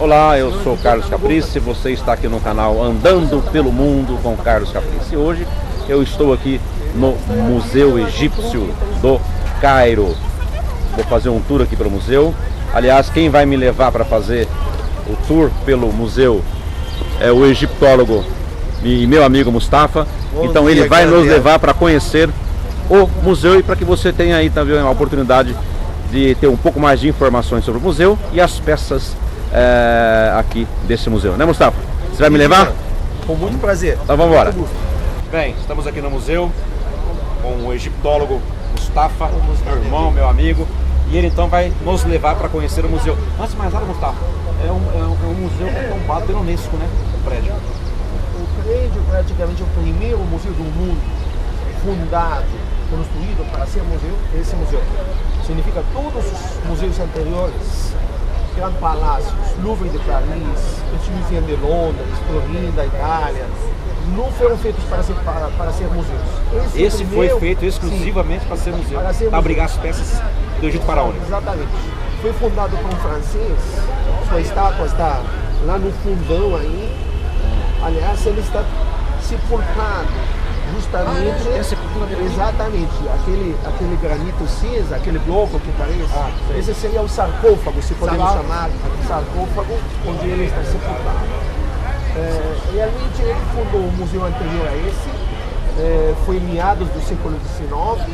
Olá, eu sou Carlos Caprice, você está aqui no canal Andando pelo Mundo com Carlos Caprice. E hoje eu estou aqui no Museu Egípcio do Cairo. Vou fazer um tour aqui pelo museu. Aliás, quem vai me levar para fazer o tour pelo museu é o egiptólogo e meu amigo Mustafa. Então ele vai nos levar para conhecer o museu e para que você tenha aí também a oportunidade de ter um pouco mais de informações sobre o museu e as peças aqui desse museu, né, Mustafa? Você vai me levar? Com muito prazer. Então vamos embora. Bem, estamos aqui no museu com o egiptólogo Mustafa, meu irmão, meu amigo, e ele então vai nos levar para conhecer o museu. Antes de mais nada, Mustafa, é um museu que é tombado pela Unesco, né? O prédio. O prédio praticamente é o primeiro museu do mundo fundado, construído para ser museu, esse museu. Significa todos os museus anteriores, Grand Palácios, Louvre de Paris, Museum de Londres, Turim da Itália, não foram feitos para ser museus. Esse foi feito exclusivamente para ser museu, para abrigar as peças do Egito Faraônico. Exatamente. Foi fundado por um francês, sua estátua está lá no fundão aí. Aliás, ele está sepultado justamente, exatamente, aquele granito cinza, aquele bloco que parece, esse seria o sarcófago, se podemos chamar de sarcófago, onde ele está sepultado. Realmente ele fundou um museu anterior a esse, foi em meados do século XIX,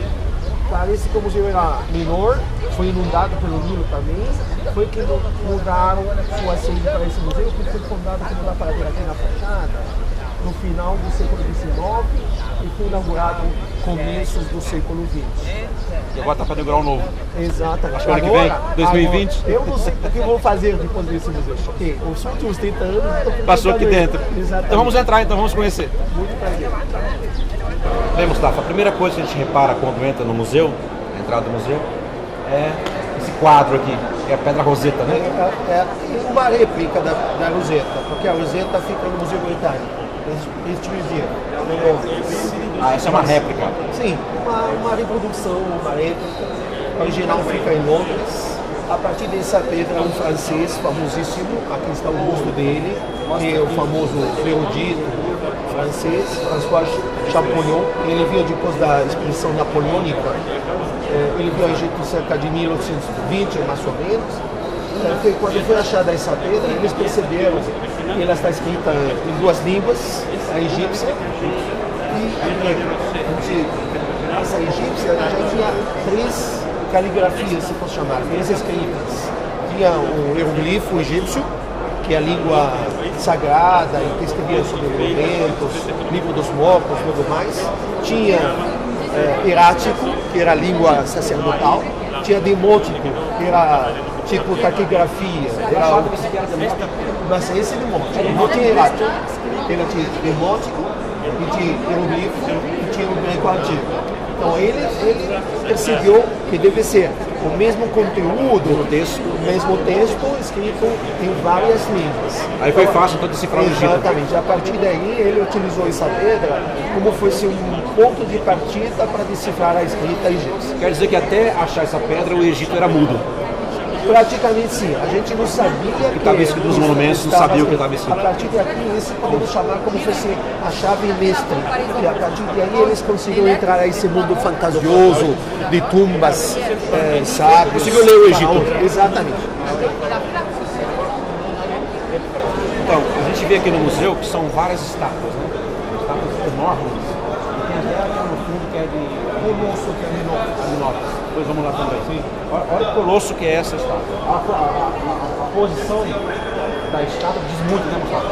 parece que o museu era menor, foi inundado pelo Nilo também, foi que mudaram sua sede para esse museu, que foi fundado, como dá para ver aqui na fachada, no final do século XIX e foi inaugurado começos do século XX. E agora está para inaugurar um novo. Exatamente. Acho que ano que vem, 2020. Agora, eu não sei o que eu vou fazer depois desse museu, porque os últimos 30 anos... Passou aqui dentro. Exatamente. Então vamos entrar, então vamos conhecer. Muito prazer. Bem, Mustafa, a primeira coisa que a gente repara quando entra no museu, na entrada do museu, é esse quadro aqui, que é a Pedra Roseta, né? É uma réplica da Roseta, porque a Roseta fica no Museu Britânico. Este museu, em Londres. Essa é uma réplica? Sim, uma reprodução, uma réplica. A original fica em Londres. A partir dessa pedra, um francês famosíssimo, aqui está o rosto dele, que é o famoso erudito francês, François Champollion. Ele veio depois da expedição napoleônica. Ele veio ao Egito cerca de 1820, mais ou menos. Quando foi achada essa pedra, eles perceberam que ela está escrita em duas línguas, a egípcia e a grega. Essa egípcia já tinha três caligrafias, se fosse chamar, três escritas. Tinha o hieroglifo egípcio, que é a língua sagrada, e que escrevia sobre elementos, livro dos mortos e tudo mais. Tinha hierático, que era a língua sacerdotal. Tinha demótico, que era tipo taquigrafia, mas esse é demótico, não tinha hierático. Ele tinha demótico, e tinha hieroglifo, e tinha o grego antigo. Então ele percebeu que deve ser o mesmo conteúdo, o mesmo texto escrito em várias línguas. Aí foi fácil então decifrar o Egito. Exatamente. A partir daí ele utilizou essa pedra como fosse um ponto de partida para decifrar a escrita egípcia. Quer dizer que até achar essa pedra o Egito era mudo? Praticamente sim, a gente não sabia que estava escrito nos monumentos, não sabia o que estava escrito. A partir daqui, esse podemos chamar como se fosse a chave mestre. E a partir daí eles conseguiram entrar a esse mundo fantasioso de tumbas, sábios. Conseguiu ler o Egito. Exatamente. Então, a gente vê aqui no museu que são várias estátuas, né? Estátuas enormes. E tem até aquela no fundo que é de Colosso, que é Aminópolis. Depois vamos lá também. Sim. Olha o colosso que é essa estátua. A posição da estátua diz muito, né, Mustafa?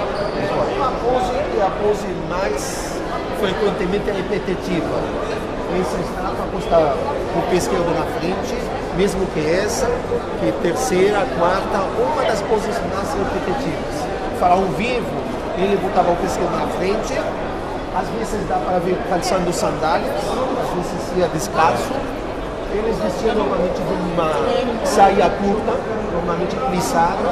A pose é a pose mais frequentemente repetitiva. Essa estátua está com o pé esquerdo na frente, mesmo que essa, que é terceira, quarta, uma das poses mais repetitivas. O faraó vivo, ele botava o pé esquerdo na frente, às vezes dá para ver calçando sandálias, às vezes ia descalço. Eles vestiam normalmente de uma saia curta, normalmente plissada,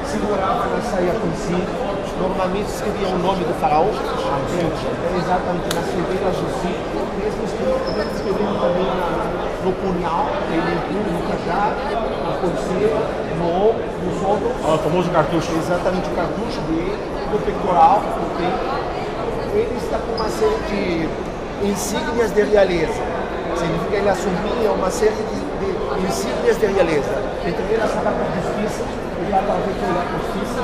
seguravam a saia consigo, normalmente escreviam o nome do faraó, exatamente nas figueiras do ciclo, mesmo escreviam também no punhal, ele empurra no cajado, na coceira, no soldo. O famoso cartucho. Exatamente o cartucho dele, no pectoral, no peito. Ele está com uma série de insígnias de realeza. Significa que ele assumia uma série de insígnias de realeza. Entre elas, a capa de justiça, ele vai para ver que ele é justiça.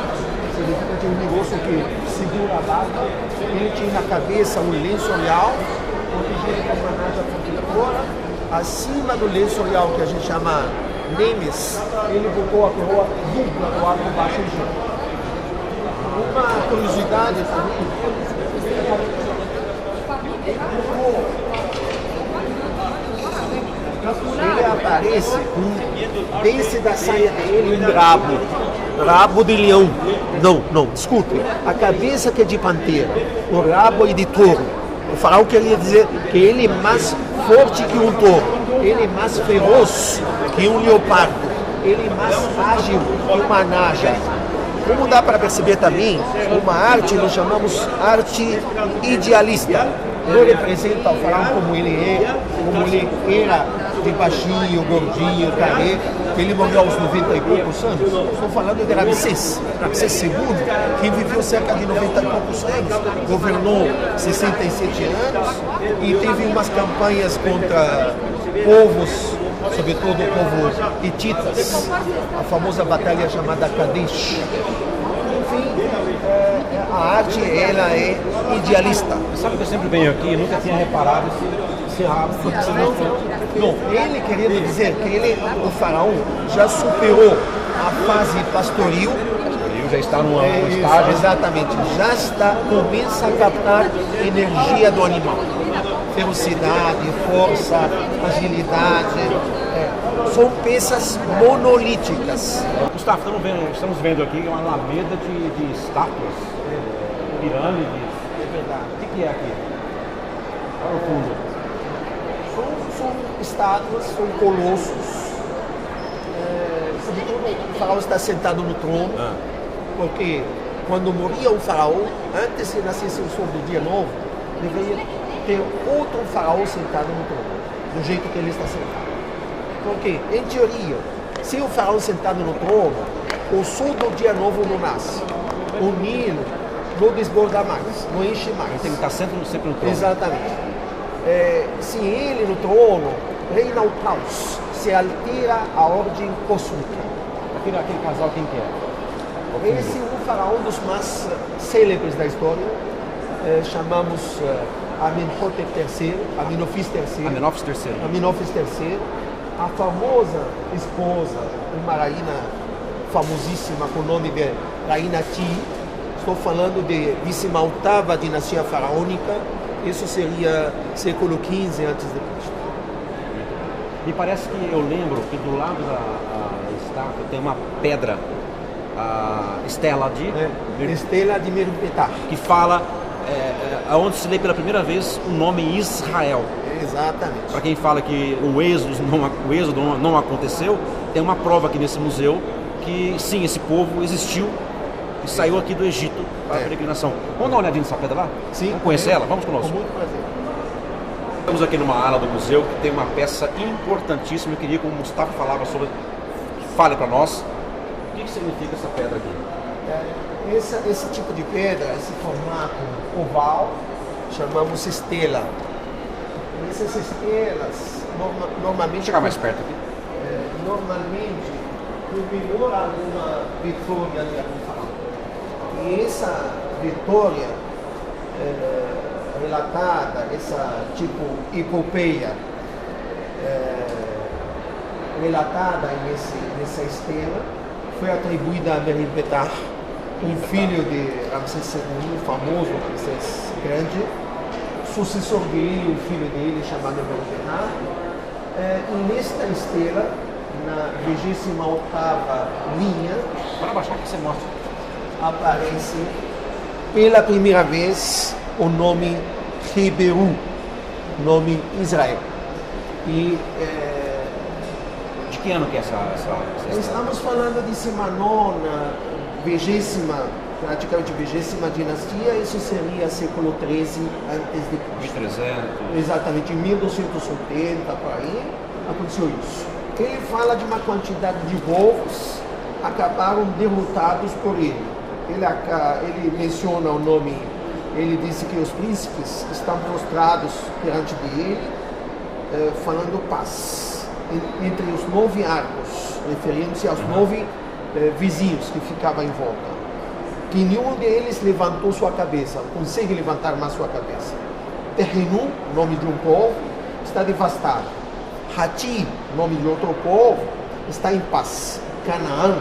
Significa que é um negócio que segura a barca. Ele tinha na cabeça um lenço-olhal, protegido com uma naja protetora. Acima do lenço-olhal, que a gente chama Nemes, ele botou a coroa dupla do arco baixo egípcio. Uma curiosidade também, ele aparece com dentro da saia dele um rabo de leão. Não, desculpe, a cabeça que é de pantera, o rabo é de touro. O faraó queria dizer que ele é mais forte que um touro, ele é mais feroz que um leopardo, ele é mais ágil que uma naja. Como dá para perceber também, uma arte nós chamamos arte idealista. Não representa o faraó como ele era de baixinho, gordinho, careca, que ele morreu aos 90 e poucos anos. Estou falando de Ramsés II, que viveu cerca de 90 e poucos anos, governou 67 anos e teve umas campanhas contra povos, sobretudo o povo hititas, a famosa batalha chamada Kadesh. Enfim, a arte ela é idealista. Sabe que eu sempre venho aqui e nunca tinha reparado esse rabo. Não, ele querendo dizer que ele, o faraó, já superou a fase pastoril. Já está num estágio. Exatamente, começa a captar energia do animal. Ferocidade, força, agilidade. São peças monolíticas. Gustavo, estamos vendo aqui uma alameda de estátuas, pirâmides. É verdade. O que é aqui? Olha o fundo. São estátuas, são colossos. Sobretudo, o faraó está sentado no trono, porque quando morria um faraó, antes que nascesse o sol do dia novo, deveria ter outro faraó sentado no trono, do jeito que ele está sentado. Porque, em teoria, se o faraó sentado no trono, o sol do dia novo não nasce. O Nilo não desborda mais, não enche mais. Ele tem que estar sempre no trono. Exatamente. Se ele no trono, reina o caos, se altera a ordem cósmica. Aquele casal, quem que é? Esse é um faraó dos mais célebres da história. Chamamos Amenhotep III, Amenofis III. A famosa esposa, uma rainha famosíssima com o nome de Rainha Ti. Estou falando de 18ª dinastia faraônica. Isso seria século XV a.C. Me parece que eu lembro que do lado da estátua tem uma pedra, a Estela de Merenptah, que fala, onde se lê pela primeira vez o nome Israel. Exatamente. Para quem fala que o êxodo não aconteceu, tem uma prova aqui nesse museu que sim, esse povo existiu e saiu aqui do Egito para a peregrinação. Vamos dar uma olhadinha nessa pedra lá? Sim. Vamos conhecer ela? Vamos conosco. Com muito prazer. Estamos aqui numa ala do museu que tem uma peça importantíssima. Eu queria que o Mustafa falava sobre. Fale para nós. O que significa essa pedra aqui? Esse tipo de pedra, esse formato oval, chamamos estela. Essas estrelas, normalmente... Vou chegar mais perto aqui. Normalmente, comemora uma vitória de algum faraó. E essa vitória relatada, essa tipo epopeia relatada nessa estela, foi atribuída a Merenptah, um filho de Ramsés II, famoso Ramsés Grande, sucessor dele, o filho dele, chamado Merenptah. E nesta estela, na 28ª linha, para baixar que você mostra, aparece pela primeira vez o nome Heberu, nome Israel. E de que ano que é essa estamos falando de Simanona, praticamente 20ª dinastia. Isso seria século XIII antes de Cristo. 1300. Exatamente, em 1280 por aí. aconteceu isso. Ele fala de uma quantidade de povos acabaram derrotados por ele. Ele menciona o nome, ele disse que os príncipes estão prostrados perante dele, falando paz, entre os 9 arcos, referindo-se aos 9 vizinhos que ficavam em volta. Que nenhum deles levantou sua cabeça, consegue levantar mais sua cabeça. Terrenu, nome de um povo, está devastado. Hati, nome de outro povo, está em paz. Canaã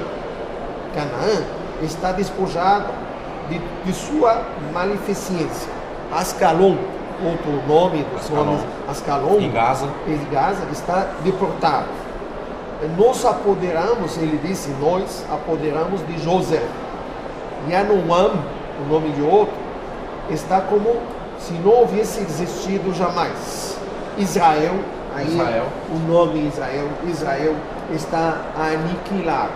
está despojado de sua maleficência. Ascalon, outro nome dos nomes, Ascalon, em Gaza, está deportado. Nós apoderamos, ele disse, nós apoderamos de José. Yanomam, o nome de outro, está como se não houvesse existido jamais. Israel, o nome Israel está aniquilado.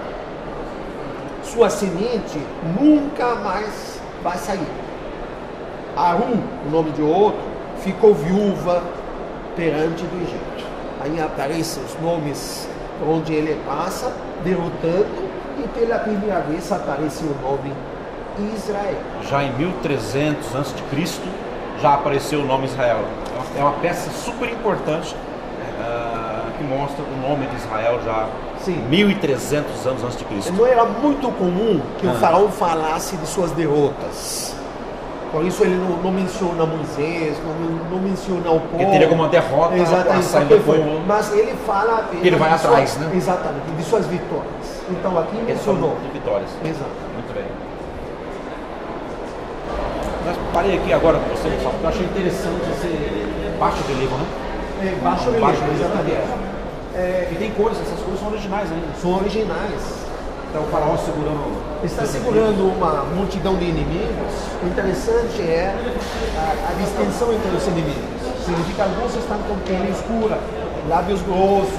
Sua semente nunca mais vai sair. Arum, o nome de outro, ficou viúva perante do Egito. Aí aparecem os nomes onde ele passa, derrotando, e pela primeira vez aparece o nome Israel. Já em 1300 a.C. já apareceu o nome Israel. É uma peça super importante que mostra o nome de Israel já 1300 anos antes de Cristo. Não era muito comum que o faraó falasse de suas derrotas. Por isso ele não menciona Moisés, não menciona o povo. Porque teria como uma derrota a saída do povo. Mas ele fala que ele vai atrás, né? Exatamente, de suas vitórias. Então aqui mencionou. De vitórias. Exato. Muito bem. Mas parei aqui agora com você, porque eu achei interessante esse baixo relevo, né? Baixo relevo, exatamente. E tem cores, essas cores são originais ainda. São originais. Então o faraó segurando... Está segurando uma multidão de inimigos. O interessante é a distinção entre os inimigos. Significa que alguns estão com pele escura, lábios grossos,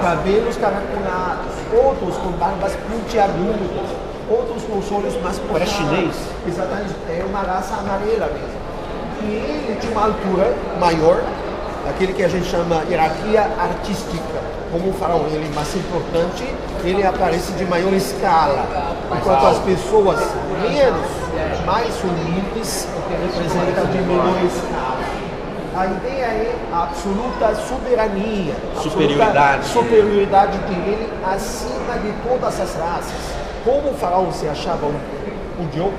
cabelos caracolados, outros com barbas pontiagudas, outros com os olhos mais puxados. Parece chinês. Exatamente, é uma raça amarela mesmo. E ele tinha uma altura maior, aquele que a gente chama hierarquia artística. Como o faraó ele é mais importante, ele aparece de maior escala, enquanto as pessoas mais humildes representam de menor escala. A ideia é a absoluta soberania, superioridade dele acima de todas as raças. Como o faraó se achava um deus,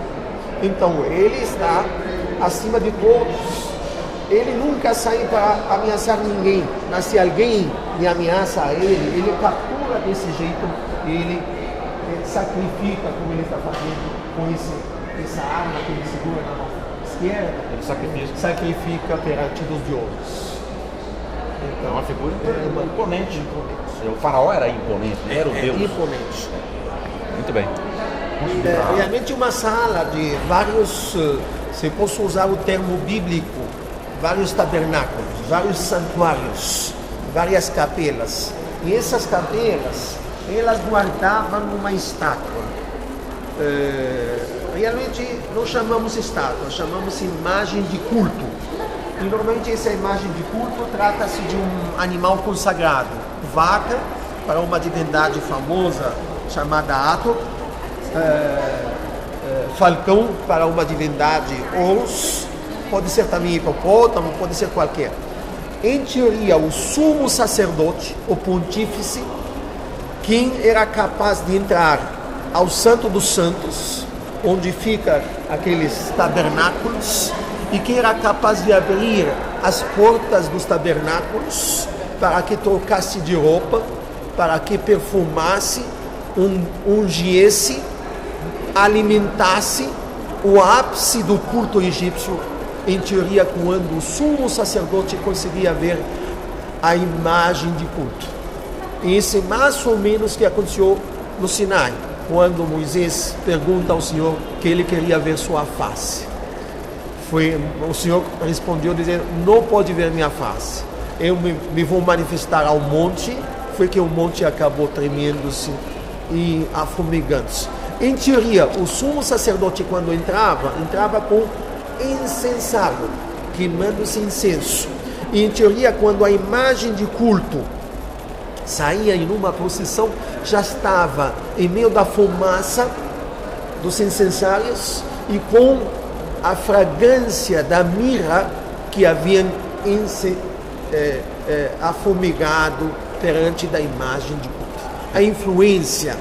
então ele está acima de todos. Ele nunca sai para ameaçar ninguém, mas se alguém me ameaça a ele captura desse jeito, ele sacrifica, como ele está fazendo com essa arma que ele segura na mão esquerda, ele sacrifica perante dos deuses. Então, é uma figura imponente. O faraó era imponente, era o deus. Imponente. Muito bem. Realmente uma sala de vários, se eu posso usar o termo bíblico, vários tabernáculos, vários santuários, várias capelas. E essas capelas, elas guardavam uma estátua. Realmente não chamamos estátua, chamamos imagem de culto. E normalmente essa imagem de culto trata-se de um animal consagrado. Vaca, para uma divindade famosa chamada Ator. Falcão, para uma divindade Horus. Pode ser também hipopótamo, pode ser qualquer. Em teoria, o sumo sacerdote, o pontífice, quem era capaz de entrar ao Santo dos Santos, onde ficam aqueles tabernáculos, e quem era capaz de abrir as portas dos tabernáculos para que trocasse de roupa, para que perfumasse, ungisse, alimentasse o ápice do culto egípcio. Em teoria, quando o sumo sacerdote conseguia ver a imagem de culto. E isso é mais ou menos o que aconteceu no Sinai, quando Moisés pergunta ao Senhor que ele queria ver sua face. O Senhor respondeu dizendo, não pode ver minha face. Eu me vou manifestar ao monte. Foi que o monte acabou tremendo-se e afumegando-se. Em teoria, o sumo sacerdote, quando entrava com incensário, queimando-se incenso. E em teoria, quando a imagem de culto saía em uma procissão, já estava em meio da fumaça dos incensários e com a fragrância da mirra que haviam afumegado perante da imagem de culto. A influência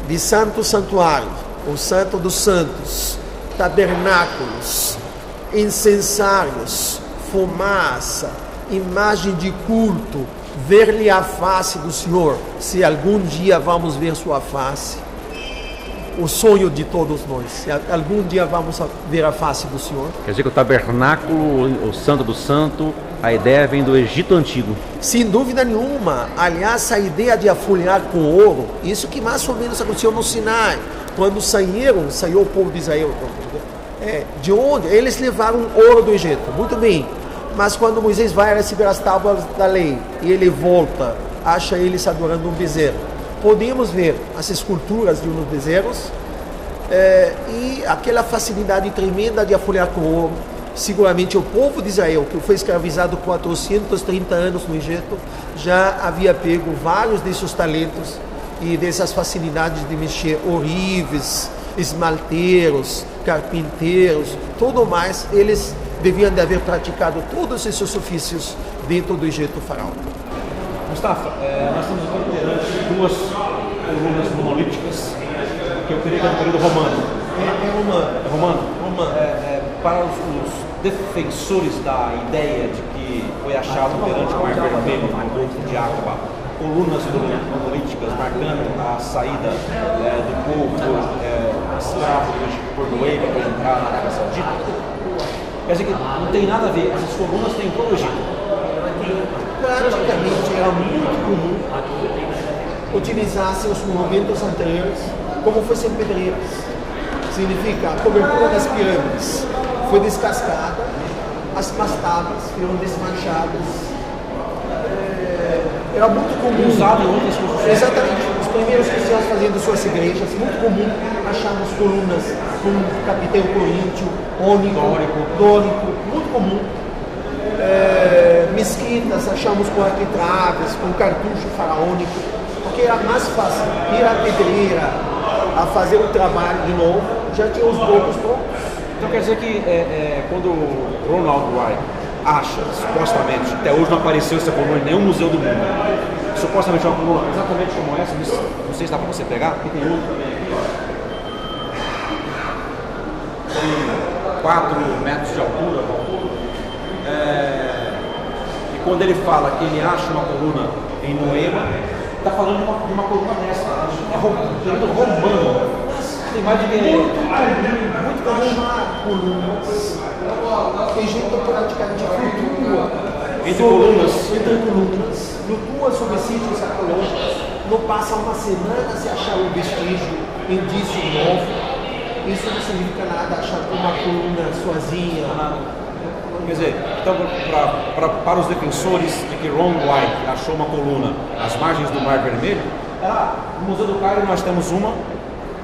de santo santuário, o santo dos santos, tabernáculos, incensários, fumaça, imagem de culto, ver-lhe a face do Senhor, se algum dia vamos ver sua face. O sonho de todos nós, se algum dia vamos ver a face do Senhor. Quer dizer que o tabernáculo, o santo do santo, a ideia vem do Egito Antigo. Sem dúvida nenhuma. Aliás, a ideia de afolhar com ouro, isso que mais ou menos aconteceu no Sinai, quando saiu o povo de Israel. De onde? Eles levaram ouro do Egito, muito bem. Mas quando Moisés vai receber as tábuas da lei e ele volta, acha eles adorando um bezerro. Podemos ver as esculturas de uns bezerros e aquela facilidade tremenda de afolhar com ouro. Seguramente o povo de Israel, que foi escravizado 430 anos no Egito, já havia pego vários desses talentos e dessas facilidades de mexer ourives, esmalteiros, carpinteiros, tudo mais. Eles deviam de haver praticado todos esses ofícios dentro do Egito faraônico. Mustafa, nós estamos aqui perante duas colunas monolíticas que eu creio que é do período romano. É romano. Para os defensores da ideia de que foi achado perante o Mar Vermelho, no Golfo de Aqaba, colunas monolíticas marcando a saída do povo escravo do Egito Cordoeiro para entrar na Arábia Saudita. Quer dizer que não tem nada a ver, essas colunas têm todo o Egito. Praticamente era muito comum utilizassem os monumentos anteriores como fossem pedreiras. Significa a cobertura das pirâmides foi descascada, as tábuas foram desmanchadas. Era muito comum. Usado em outras construções. Exatamente. Os primeiros cristãos fazendo suas igrejas, muito comum acharmos colunas com capitel coríntio, dórico, muito comum. Mesquitas achamos com arquitraves, com cartucho faraônico, porque era mais fácil ir à pedreira a fazer o trabalho de novo, já tinha os blocos prontos. Então quer dizer que quando Ronald Wright acha, supostamente, até hoje não apareceu essa coluna em nenhum museu do mundo, supostamente uma coluna exatamente como essa, não sei se dá para você pegar, porque tem outro também aqui, ó. Tem 4 metros de altura, e quando ele fala que ele acha uma coluna em Moema, está falando de uma coluna dessa, período romano. Tem mais de muito comum colunas. Tem gente que praticamente flutua entre colunas, flutua sobre sítios arqueológicos, não passa uma semana se achar um vestígio, indício novo. Isso não significa nada achar uma coluna sozinha. Quer dizer, então para os defensores de que Ron White achou uma coluna às margens do Mar Vermelho, no Museu do Cairo nós temos uma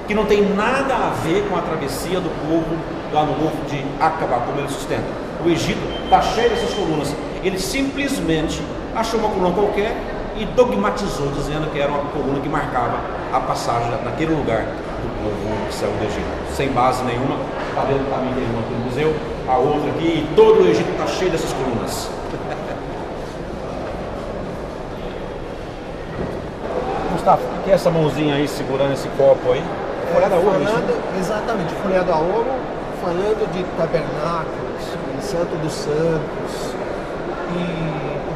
que não tem nada a ver com a travessia do povo lá no Golfo de Aqaba, como ele sustenta. O Egito está cheio dessas colunas. Ele simplesmente achou uma coluna qualquer e dogmatizou, dizendo que era uma coluna que marcava a passagem naquele lugar do povo que saiu do Egito. Sem base nenhuma, está vendo também tem uma aqui no museu, a outra aqui, e todo o Egito está cheio dessas colunas. Mustafa, o que é essa mãozinha aí segurando esse copo aí? Folhado a ouro, exatamente, folhado a ouro, falando de tabernáculos, de Santo dos Santos. E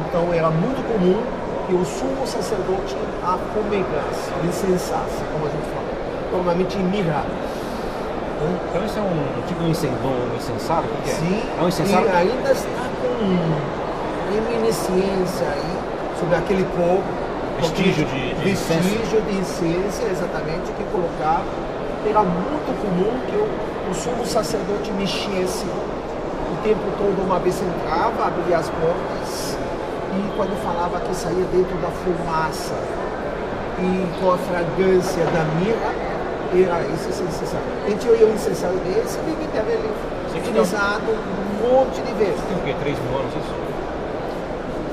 então era muito comum que o sumo sacerdote afumegasse, incensasse, como a gente fala, normalmente em mirra. Então isso é um tipo de incensário? O que é? Sim, é um incensário? E ainda está com reminiscência aí sobre aquele povo. Vestígio de incenso, exatamente, que colocava. Era muito comum que o sumo sacerdote mexesse o tempo todo, uma vez entrava, abria as portas e quando falava que saía dentro da fumaça e com a fragrância da mirra, era esse incensário. A gente olhou o incensário desse e ninguém teve utilizado um monte de vezes. Tem o quê? 3 mil anos isso?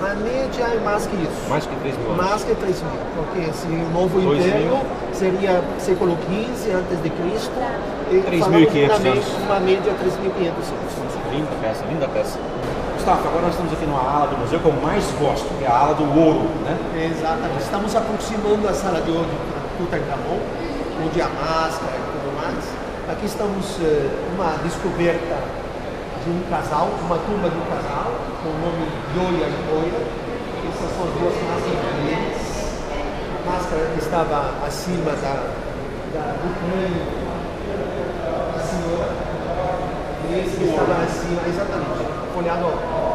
A média é mais que isso. Mais que 3 mil anos. Mais que 3 mil, porque se o novo 2000. Império seria século XV antes de Cristo, e 3.500 falamos anos. uma média 3.500 anos. Linda peça, linda peça. Gustavo, agora nós estamos aqui numa ala do museu que eu mais gosto, que é a ala do ouro, né? Exatamente. Estamos aproximando a sala de ouro de Tutankhamon, onde a máscara e tudo mais. Aqui estamos uma descoberta de um casal, uma tumba de um casal, com o nome Yoya e Goya. Essas são as duas máscaras deles. A máscara que estava acima do crânio da senhora. E esse que estava acima, exatamente. Olhando,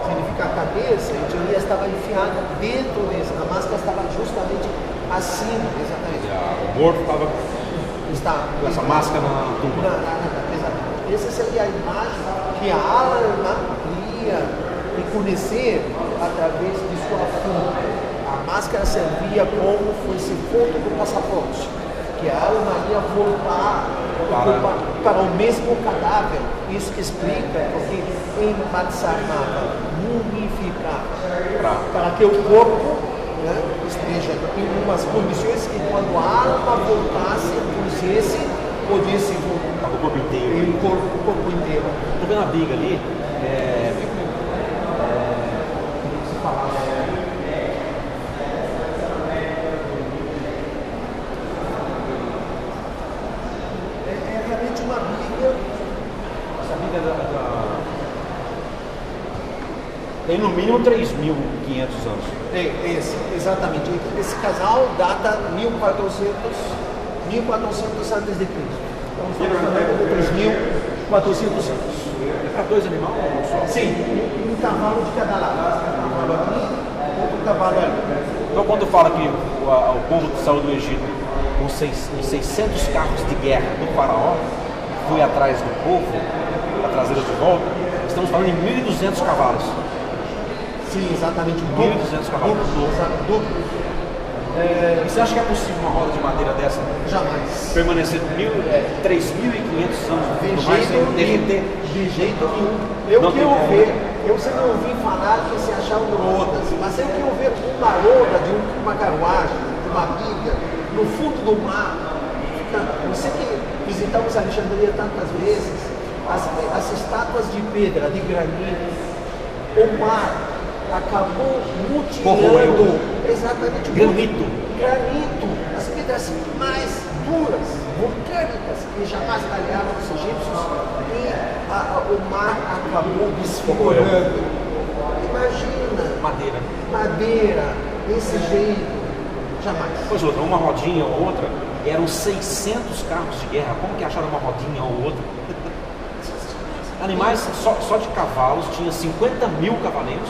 significa a cabeça, em teoria estava enfiada dentro dessa. A máscara estava justamente acima, exatamente. O morto estava com essa máscara na tumba. Exatamente. Essa seria a imagem que a alma queria reconhecer através de sua fonte. A máscara servia como fosse fonte do passaporte, que a alma ia voltar para o mesmo cadáver. Isso que explica porque em Matsarnava mumificar para que o corpo, né, esteja em umas condições que quando a alma voltasse, pudesse voltar o corpo inteiro. O corpo inteiro. Estou vendo a biga ali. Se falava. É realmente uma biga. Essa biga tem no mínimo 3.500 anos. Exatamente. Esse casal data 1400 antes de Cristo. Estamos falando de 3.400 anos. É para dois animais ou um só? Sim, um cavalo de cada lado. Um cavalo aqui, outro cavalo ali. Então quando fala que o povo que saiu do Egito com 600 carros de guerra do faraó foi atrás do povo, para trazê-los de volta, estamos falando em 1.200 cavalos. Sim, exatamente. 1.200 cavalos. Duplo. E você acha que é possível uma roda de madeira dessa Jamais. permanecer 3.500 anos sem derreter? De jeito nenhum. Eu sempre ouvi falar que se achavam rodas, mas eu que ouvi uma roda de uma carruagem, de uma biga, no fundo do mar. Você que visitamos Alexandria tantas vezes, as estátuas de pedra, de granito, o mar acabou mutilando exatamente granito, as pedras mais duras, vulcânicas, que jamais talharam os egípcios, e o mar acabou desfigurando. Imagina, madeira, desse jeito, jamais. Pois outra, uma rodinha ou outra, eram 600 carros de guerra, como que acharam uma rodinha ou outra? Animais, só de cavalos, tinha 50 mil cavaleiros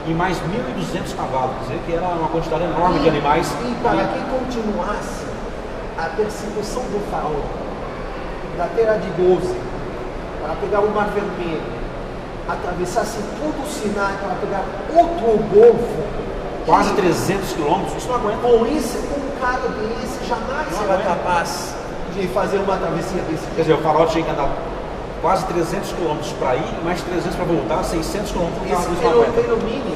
e mais 1.200 cavalos, quer dizer que era uma quantidade enorme de animais. E para que continuasse a perseguição do faraó, da Terra de 12, para pegar o Mar Vermelho, atravessasse todo o Sinai para pegar outro golfo, quase 300 quilômetros, isso não aguenta. Com isso, com um cara desse, jamais será capaz de fazer uma travessia desse. Quer dizer, o faraó tinha que andar quase 300 quilômetros para ir, mais 300 para voltar, 600 quilômetros para voltar. Pelo mínimo,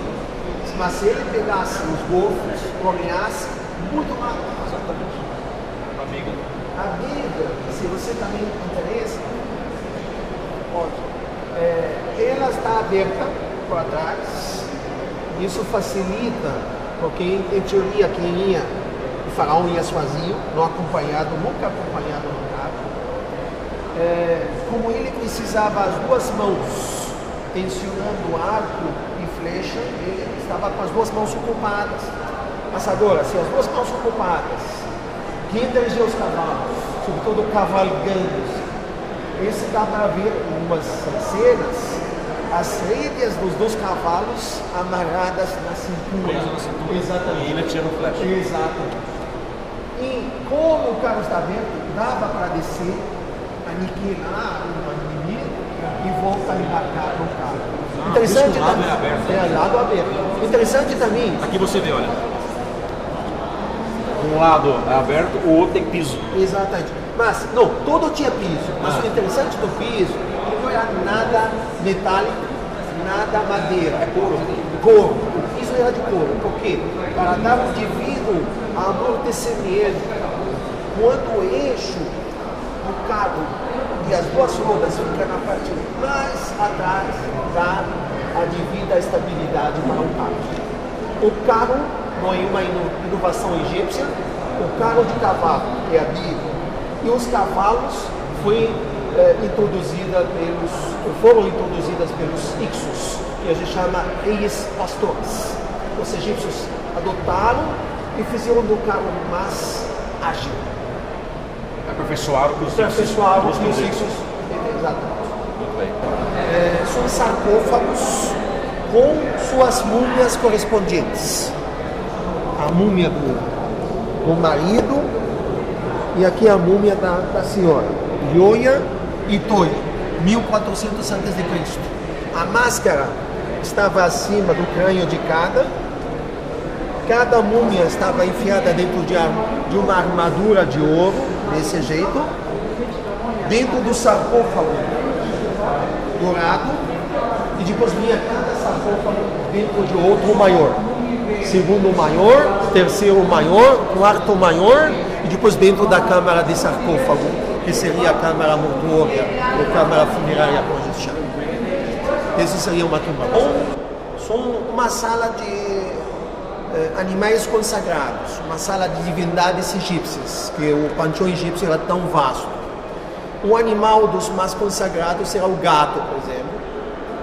mas se ele pegasse os golfos, caminhasse muito rápido. Exatamente. A Bíblia, se você também interessa, ela está aberta para trás. Isso facilita, porque em teoria quem ia, o faraó ia sozinho, não acompanhado, nunca acompanhado no carro. Como ele precisava as duas mãos tensionando arco e flecha, ele estava com as duas mãos ocupadas. Mas agora, se as duas mãos ocupadas, quem dirigir os cavalos, sobretudo cavalgando, esse dá para ver umas cenas, as rédeas dos dois cavalos amarradas na cintura. Exatamente. E ele atira no flecha. Exatamente. E como o carro está aberto, dava para descer, aniquilar o inimigo e voltar a embarcar no carro. Interessante também. Lado aberto. Interessante também. Aqui você vê, olha. Um lado é aberto, o outro tem piso. Exatamente. Mas, não, todo tinha piso. Mas o interessante do piso, não era nada metálico, nada madeira. É couro. Couro. O piso era de couro. Por quê? Para dar o devido amortecimento. Quando o eixo do carro e as duas rodas ficam na parte mais atrás, dá a devida estabilidade para o carro. O carro não é uma inovação egípcia, o carro de cavalo é a Bíblia. E os cavalos foram introduzidas pelos Ixos, que a gente chama reis pastores. Os egípcios adotaram e fizeram do carro mais ágil. Aperfeiçoaram os Ixos. Exatamente. Muito bem. São sarcófagos com suas múmias correspondentes. A múmia do marido e aqui a múmia da senhora. Ioia e Toia, 1400 a.C. A máscara estava acima do crânio de cada múmia estava enfiada dentro de uma armadura de ouro, desse jeito, dentro do sarcófago dourado, e depois vinha cada sarcófago dentro de outro maior. Segundo maior, terceiro maior, quarto maior, e depois dentro da câmara de sarcófago, que seria a câmara mortuória, ou câmara funerária, como a gente chama. Esse seria uma tumba. Ou são uma sala de animais consagrados, uma sala de divindades egípcias, que o panteão egípcio era tão vasto. O animal dos mais consagrados era o gato, por exemplo,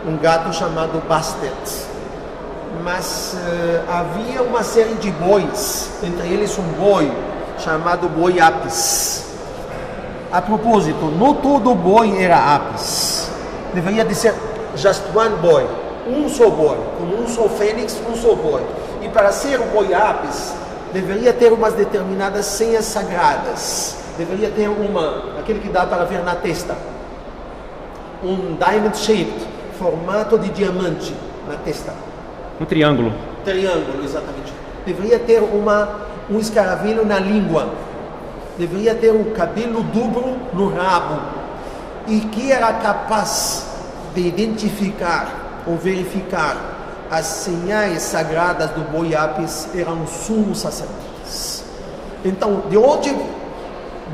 um gato chamado Bastet. Mas havia uma série de bois, entre eles um boi chamado boi Apis. A propósito, não todo boi era Apis. Deveria de ser just one boy, um só boi, como um só fênix, um só boi. E para ser o boi Apis, deveria ter umas determinadas senhas sagradas. Deveria ter aquele que dá para ver na testa, um diamond shaped, formato de diamante na testa. Um triângulo. Triângulo, exatamente. Deveria ter um escaravelho na língua. Deveria ter um cabelo duplo no rabo. E que era capaz de identificar ou verificar as sinais sagradas do boi Apis eram os sumos sacerdotes. Então, de onde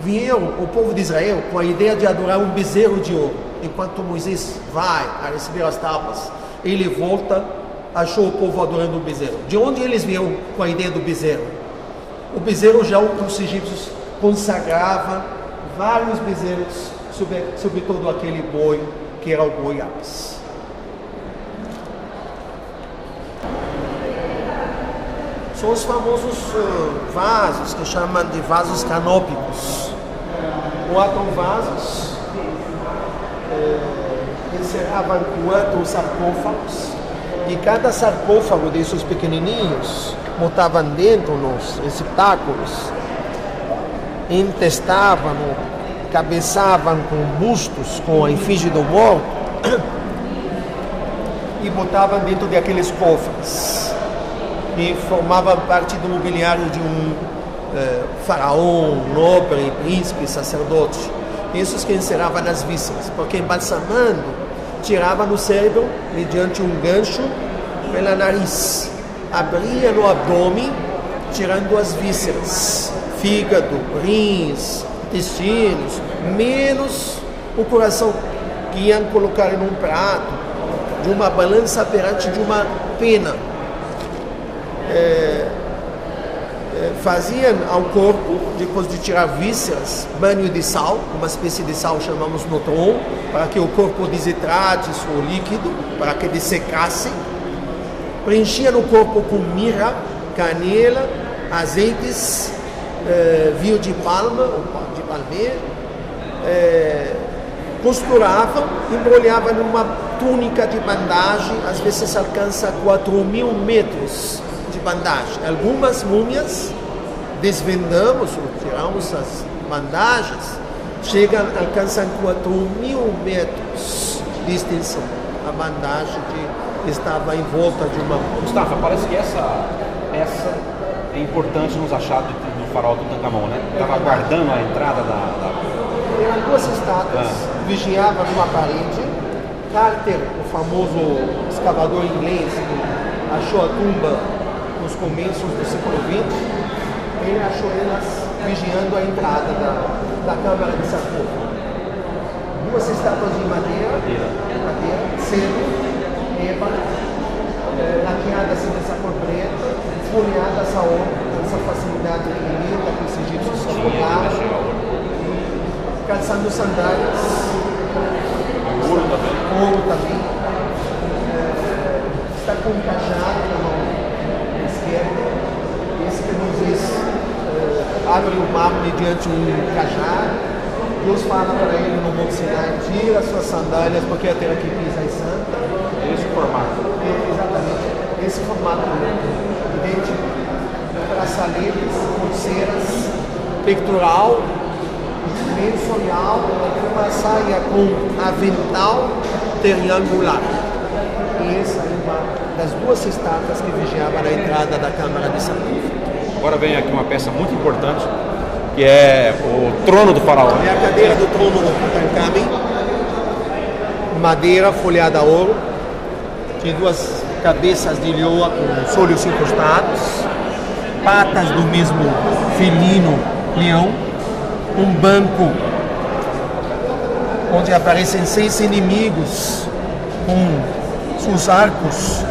vieram o povo de Israel com a ideia de adorar um bezerro de ouro? Enquanto Moisés vai a receber as tábuas, ele volta, achou o povo adorando o bezerro. De onde eles vieram com a ideia do bezerro? O bezerro já os egípcios consagravam vários bezerros, sobretudo aquele boi que era o boi Apis. São os famosos vasos, que chamam de vasos canópicos. 4 vasos, encerravam 4 sarcófagos, e cada sarcófago desses pequenininhos botavam dentro nos receptáculos, entestavam, cabeçavam com bustos, com a efígie do morto, e botavam dentro daqueles cofres, que formavam parte do mobiliário de um faraó, nobre, príncipe, sacerdote. Esses que encerravam nas vísceras, porque embalsamando, tirava no cérebro, mediante um gancho, pela nariz, abria no abdômen, tirando as vísceras, fígado, rins, intestinos, menos o coração, que iam colocar em um prato, de uma balança perante de uma pena. Faziam ao corpo, depois de tirar vísceras, banho de sal, uma espécie de sal chamamos notron, para que o corpo desidrate o líquido, para que dessecasse. Preenchiam o corpo com mirra, canela, azeites, vinho de palma, ou de palmeira, costuravam, embrulhavam numa túnica de bandagem, às vezes alcança 4.000 metros de bandagem. Algumas múmias desvendamos ou tiramos as bandagens, alcançam 4.000 metros de extensão. A bandagem que estava em volta de uma... Gustavo, parece que essa é importante nos achados do faraó Tutankhamon, né? Estava aguardando a entrada da... Eram 2 estátuas, vigiavam numa parede. Carter, o famoso escavador inglês, achou a tumba nos começos do século XX, ele achou elas vigiando a entrada da câmara de sarcófago. Duas estátuas de madeira, cedo, ébano, laqueadas dessa cor preta, folheadas a ouro, essa facilidade infinita que os egípcios se apoiavam, calçando sandálias, ouro também, está com um cajado na mão esquerda, esse que nos diz, abre o mar mediante um cajado. Deus fala para ele no Monte Sinai, tira suas sandálias porque a terra que pisa é santa. Esse formato. Exatamente, esse formato idêntico, braçaletes, pulseiras, pectoral, mensorial, uma saia com avental triangular. E essa é uma das duas estátuas que vigiavam a entrada da Câmara de Sarcófago. Agora vem aqui uma peça muito importante, que é o trono do faraó. É a cadeira do trono do Tutankhamen, madeira folheada a ouro, tem duas cabeças de leoa com os olhos encostados, patas do mesmo felino leão, um banco onde aparecem 6 inimigos com seus arcos.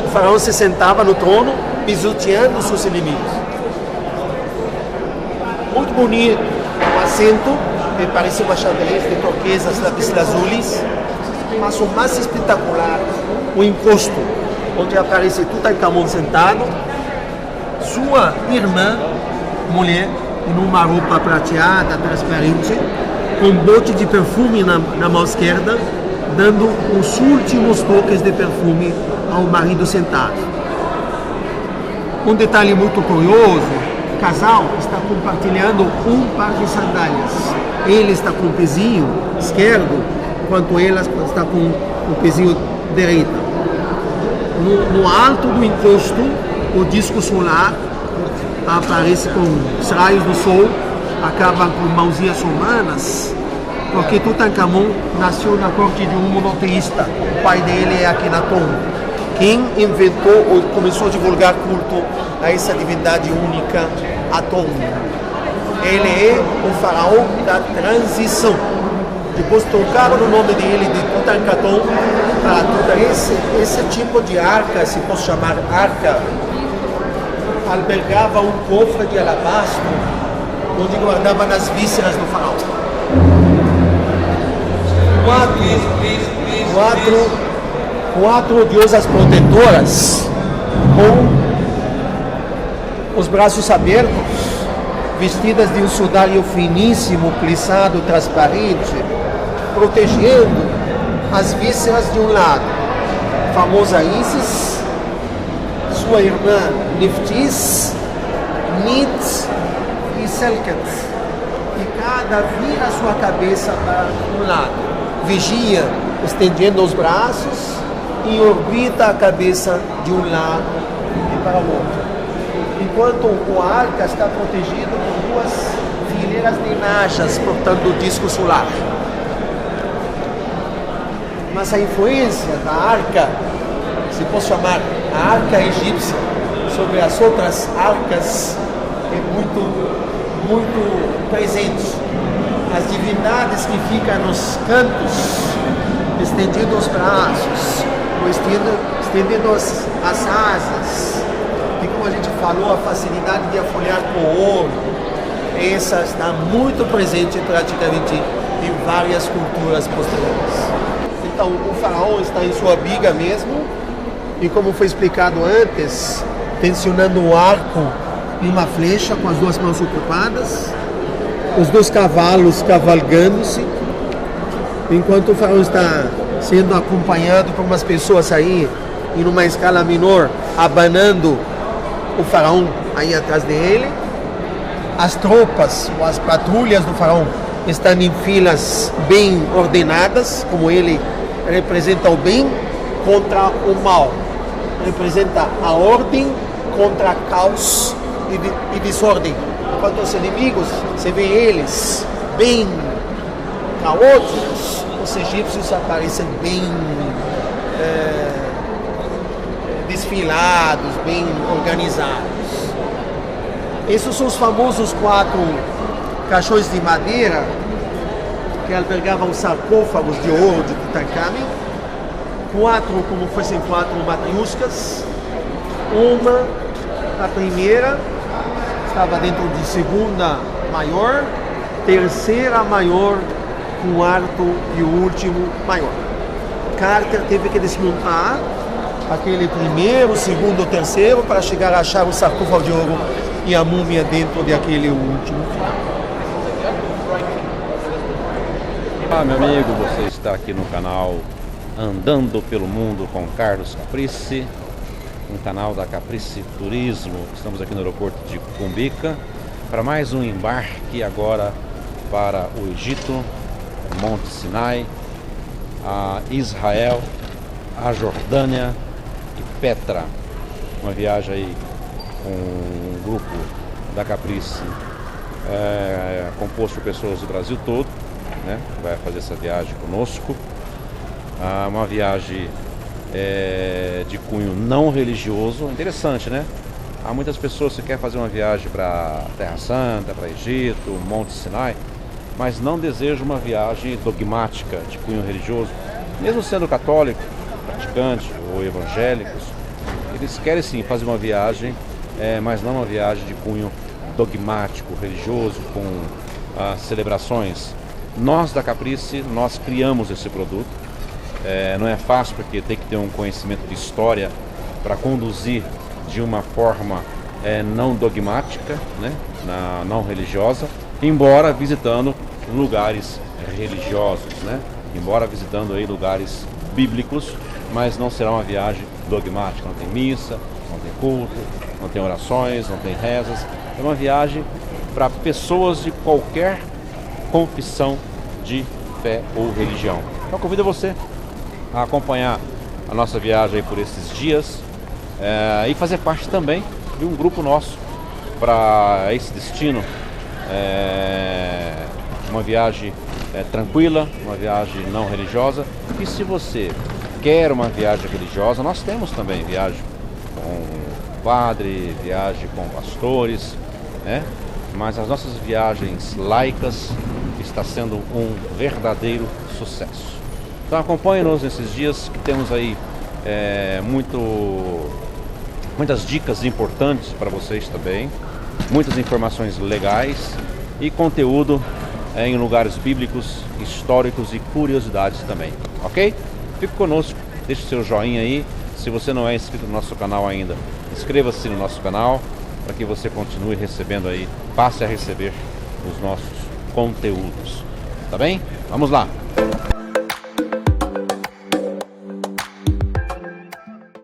O faraó se sentava no trono pisoteando seus inimigos. Muito bonito, um assento que parecia uma xadrez de turquesas, lapislazulis, mas o mais espetacular, o encosto, onde aparece Tutankhamon sentado, sua irmã, mulher, em uma roupa prateada, transparente, com um bote de perfume na mão esquerda, dando os últimos toques de perfume ao marido sentado. Um detalhe muito curioso, o casal está compartilhando um par de sandálias. Ele está com o pezinho esquerdo, enquanto ela está com o pezinho direito. No alto do encosto, o disco solar aparece com os raios do sol, acabam com mãozinhas humanas, porque Tutankhamon nasceu na corte de um monoteísta. O pai dele é Akhenaton, quem inventou ou começou a divulgar culto a essa divindade única, Aton. Ele é o faraó da transição. Depois trocaram o nome dele de Tutankhaton para esse tipo de arca, se posso chamar arca, albergava um cofre de alabastro onde guardava as vísceras do faraó. Quatro diosas protetoras com os braços abertos, vestidas de um sudário finíssimo, plissado, transparente, protegendo as vísceras de um lado. A famosa Isis, sua irmã Nephthys, Nit e Selket. E cada vira a sua cabeça para um lado. Vigia, estendendo os braços, e orbita a cabeça de um lado e para o outro. Enquanto o arca está protegido por duas fileiras de najas portando o disco solar. Mas a influência da arca, se posso chamar a arca egípcia, sobre as outras arcas é muito presente. As divindades que ficam nos cantos, estendendo os braços, ou estendendo as asas, e como a gente falou, a facilidade de afolhar com ouro, essa está muito presente praticamente em várias culturas posteriores. Então o faraó está em sua biga mesmo, e como foi explicado antes, tensionando o arco e uma flecha com as duas mãos ocupadas, os dois cavalos cavalgando-se, enquanto o faraó está sendo acompanhado por umas pessoas aí, em uma escala menor, abanando o faraó aí atrás dele. As tropas, ou as patrulhas do faraó, estão em filas bem ordenadas, como ele representa o bem contra o mal, representa a ordem contra caos e desordem. Enquanto os inimigos, você vê eles bem caóticos, os egípcios aparecem bem desfilados, bem organizados. Esses são os famosos 4 caixões de madeira que albergavam sarcófagos de ouro de Tutankhamen. 4 como fossem 4 matriuscas. Uma, a primeira, estava dentro de segunda maior, terceira maior, quarto e o último maior. Carter teve que desmontar aquele primeiro, segundo, terceiro para chegar a achar o sarcófago de ouro e a múmia dentro daquele último final. Olá, meu amigo, você está aqui no canal Andando pelo Mundo com Carlos Caprici, um canal da Caprici Turismo. Estamos aqui no aeroporto de Cumbica para mais um embarque agora para o Egito, Monte Sinai, a Israel, a Jordânia e Petra. Uma viagem aí com um grupo da Caprici, composto por pessoas do Brasil todo, né? Vai fazer essa viagem conosco. Uma viagem de cunho não religioso. Interessante, né? Há muitas pessoas que querem fazer uma viagem para Terra Santa, para Egito, Monte Sinai, mas não desejam uma viagem dogmática de cunho religioso. Mesmo sendo católico, praticante ou evangélicos, eles querem sim fazer uma viagem, mas não uma viagem de cunho dogmático, religioso, com celebrações. Nós da Caprici, nós criamos esse produto. Não é fácil porque tem que ter um conhecimento de história para conduzir de uma forma não dogmática, né? Não religiosa, embora visitando lugares religiosos, né? Embora visitando aí lugares bíblicos, mas não será uma viagem dogmática. Não tem missa, não tem culto, não tem orações, não tem rezas. É uma viagem para pessoas de qualquer confissão de fé ou religião. Então convido você a acompanhar a nossa viagem aí por esses dias e fazer parte também de um grupo nosso para esse destino. Uma viagem tranquila, uma viagem não religiosa. E se você quer uma viagem religiosa, nós temos também viagem com padre, viagem com pastores, né? Mas as nossas viagens laicas está sendo um verdadeiro sucesso. Então acompanhe-nos nesses dias que temos aí muitas dicas importantes para vocês também, muitas informações legais e conteúdo em lugares bíblicos, históricos e curiosidades também, ok? Fique conosco, deixe o seu joinha aí. Se você não é inscrito no nosso canal ainda, inscreva-se no nosso canal para que você continue recebendo aí, passe a receber os nossos conteúdos, tá bem? Vamos lá!